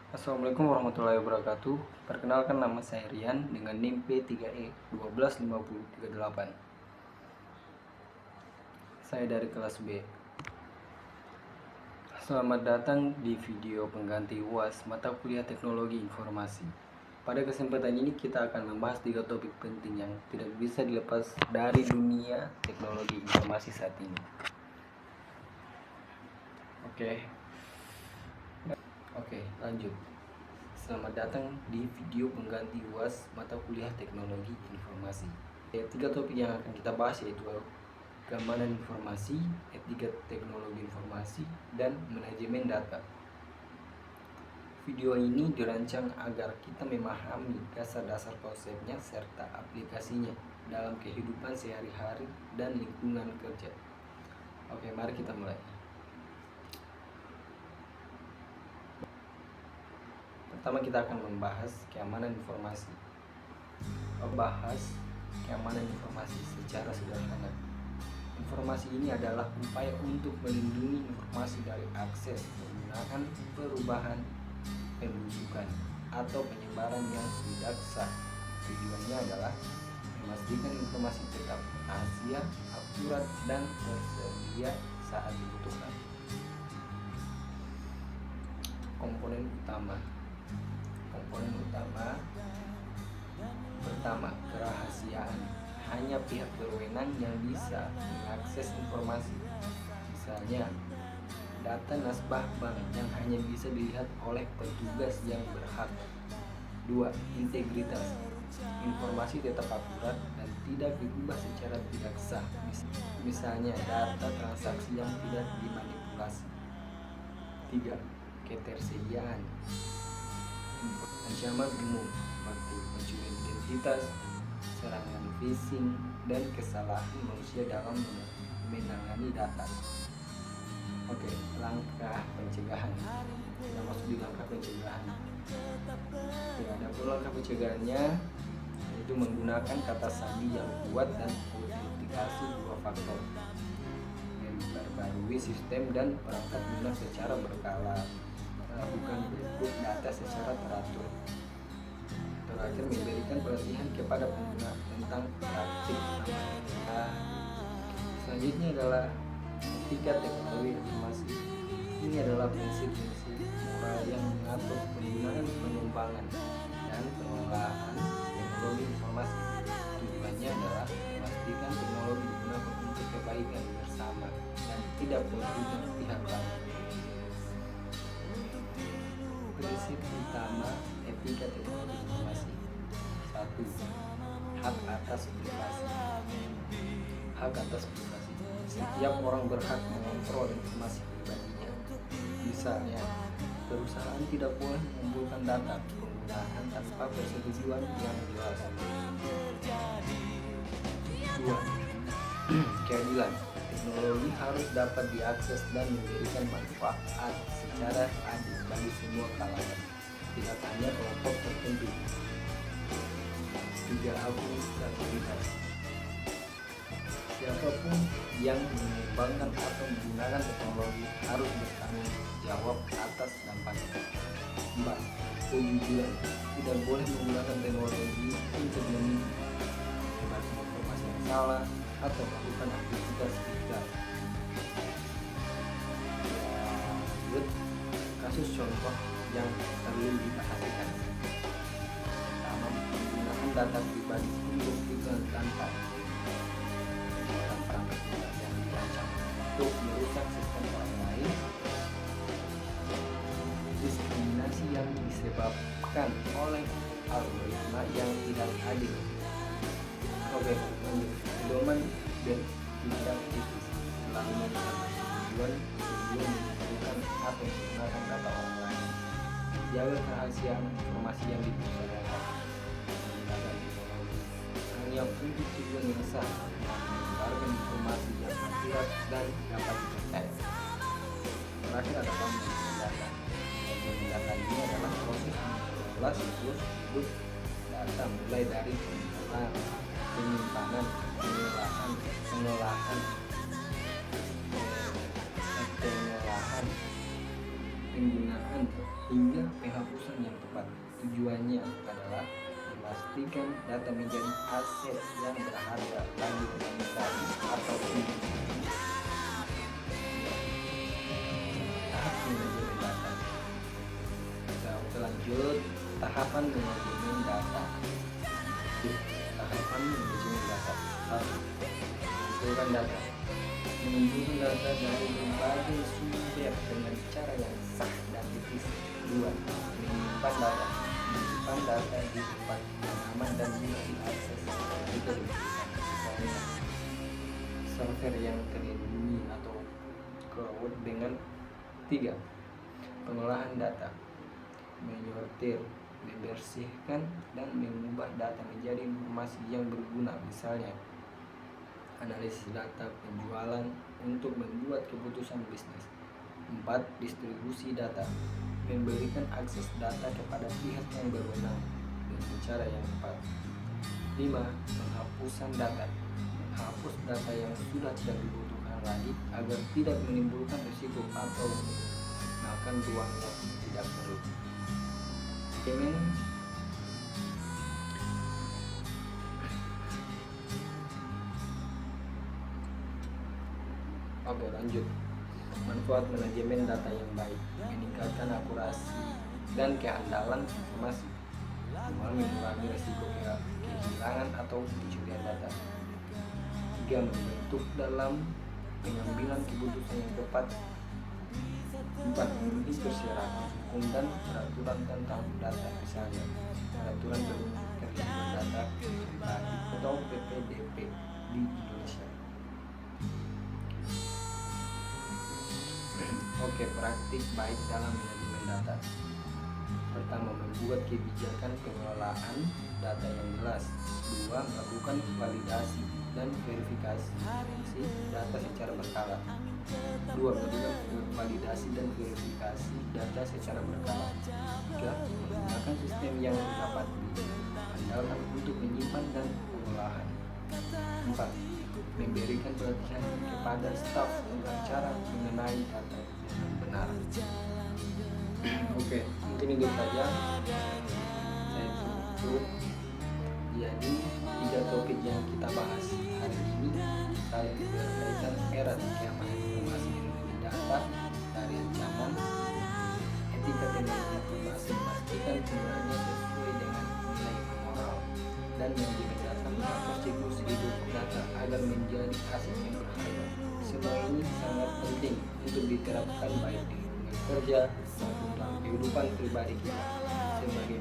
Assalamualaikum warahmatullahi wabarakatuh. Perkenalkan, nama saya Rian dengan NIM P3E 125038. Saya dari kelas B. Selamat datang di video pengganti UAS mata kuliah Teknologi Informasi. Pada kesempatan ini kita akan membahas 3 topik penting yang tidak bisa dilepas dari dunia teknologi informasi saat ini. Oke, lanjut. Selamat datang di video pengganti UAS mata kuliah Teknologi Informasi. 3 topik yang akan kita bahas yaitu keamanan informasi, etika teknologi informasi, dan manajemen data. Video ini dirancang agar kita memahami dasar-dasar konsepnya serta aplikasinya dalam kehidupan sehari-hari dan lingkungan kerja. Oke, mari kita mulai. Pertama, kita akan membahas keamanan informasi. Keamanan informasi secara sederhana. Informasi ini adalah upaya untuk melindungi informasi dari akses, penggunaan, perubahan, pembusukan, atau penyebaran yang tidak sah. Tujuannya adalah memastikan informasi tetap rahasia, akurat, dan tersedia saat dibutuhkan. Komponen utama. Pertama, kerahasiaan. Hanya pihak berwenang yang bisa mengakses informasi. Misalnya, data nasabah bank yang hanya bisa dilihat oleh petugas yang berhak. 2. Integritas. Informasi tetap akurat dan tidak diubah secara tidak sah. Misalnya, data transaksi yang tidak dimanipulasi. 3. Ketersediaan. Ancaman umum seperti pencurian identitas, serangan phishing, dan kesalahan manusia dalam menangani data. Oke, langkah pencegahan. Kita masuk di langkah pencegahan. Ada pun langkah pencegahannya yaitu menggunakan kata sandi yang kuat dan autentikasi 2 faktor, memperbarui sistem dan perangkat lunak secara berkala, melakukan backup data secara teratur. Terakhir, memberikan pelatihan kepada pengguna tentang praktik aman. Selanjutnya adalah etika teknologi informasi. Ini adalah prinsip-prinsip moral yang mengatur penggunaan, pengembangan, dan pengelolaan teknologi informasi. Tujuannya adalah memastikan teknologi digunakan untuk kebaikan bersama dan tidak merugikan pihak lain. Prinsip utama etika teknologi informasi. 1. Hak atas privasi. Hak atas privasi. Setiap orang berhak mengontrol informasi pribadinya. Misalnya, perusahaan tidak boleh mengumpulkan data penggunaan tanpa persetujuan yang jelas. 2. Keadilan. Teknologi harus dapat diakses dan memberikan manfaat secara adil bagi semua kalangan, tidak hanya kelompok tertentu. 3. Akuntabilitas. Siapapun yang mengembangkan atau menggunakan teknologi harus bertanggung jawab atas dampaknya. 4. Kejujuran. Tidak boleh menggunakan teknologi untuk menyebar informasi yang salah atau melakukan aktivitas ilegal. Kasus contoh yang perlu diperhatikan. Pertama, menggunakan data pribadi untuk tujuan tanpa perangkat lunak yang dirancang untuk merusak sistem orang lain. Diskriminasi yang disebabkan oleh algoritma yang tidak adil. Oke, lanjut. Pedoman dan tindak kritis selalu menggunakan tujuan sebelum mengumpulkan atau menggunakan data orang lain. Jaga kerahasiaan informasi yang dipercayakan menggunakan teknologi hanya untuk tujuan yang sah, menyebarkan informasi yang akurat dan dapat dipercaya. Terakhir adalah manajemen data. Manajemen data ini adalah proses mengelola siklus hidup data mulai dari penyimpanan, pengolahan, penggunaan hingga penghapusan yang tepat. Tujuannya adalah memastikan data menjadi aset yang berharga bagi organisasi atau individu. Tahap manajemen data. Kita lanjut tahapan manajemen data. Tahapan manajemen data. 1. Mengumpulkan data. Mengumpulkan data dari berbagai sumber dengan cara yang sah dan etis. 2. Menyimpan data. Menyimpan data di tempat yang aman dan mudah diakses. Misalnya server yang terlindungi atau cloud dengan 3. Pengolahan data. Menyortir, membersihkan, dan mengubah data menjadi informasi yang berguna, misalnya analisis data penjualan untuk membuat keputusan bisnis. 4. Distribusi data. Memberikan akses data kepada pihak yang berwenang dengan cara yang tepat. 5. Penghapusan data. Menghapus data yang sudah tidak dibutuhkan lagi agar tidak menimbulkan risiko atau menggunakan ruang yang tidak perlu. Oke, lanjut. Manfaat manajemen data yang baik: meningkatkan akurasi dan keandalan informasi, mengurangi risiko kehilangan atau pencurian data. 3. Membentuk dalam pengambilan keputusan yang tepat. 4. Memenuhi persyaratan hukum dan peraturan tentang data, misalnya peraturan perlindungan data pribadi atau PPDP di Indonesia. Oke, praktik baik dalam manajemen data. Pertama, membuat kebijakan pengelolaan data yang jelas. 2. Melakukan validasi dan verifikasi data secara berkala. 2. Melakukan validasi dan verifikasi data secara berkala. 3. Menggunakan sistem yang dapat diandalkan untuk menyimpan dan pengolahan. 4. Memberikan pelatihan kepada staf tentang cara mengenai data dengan benar. Oke, mungkin itu saja saya tutup. Jadi 3 topik yang kita bahas hari ini saya berkaitan era keamanan informasi dan data dari ancaman, etika teknologi informasi, memastikan penggunaannya sesuai dengan nilai moral, dan manajemen data mengatur siklus hidup data agar menjadi aset yang berharga. Semua ini sangat penting untuk diterapkan baik di lingkungan kerja maupun dalam kehidupan pribadi kita sebagai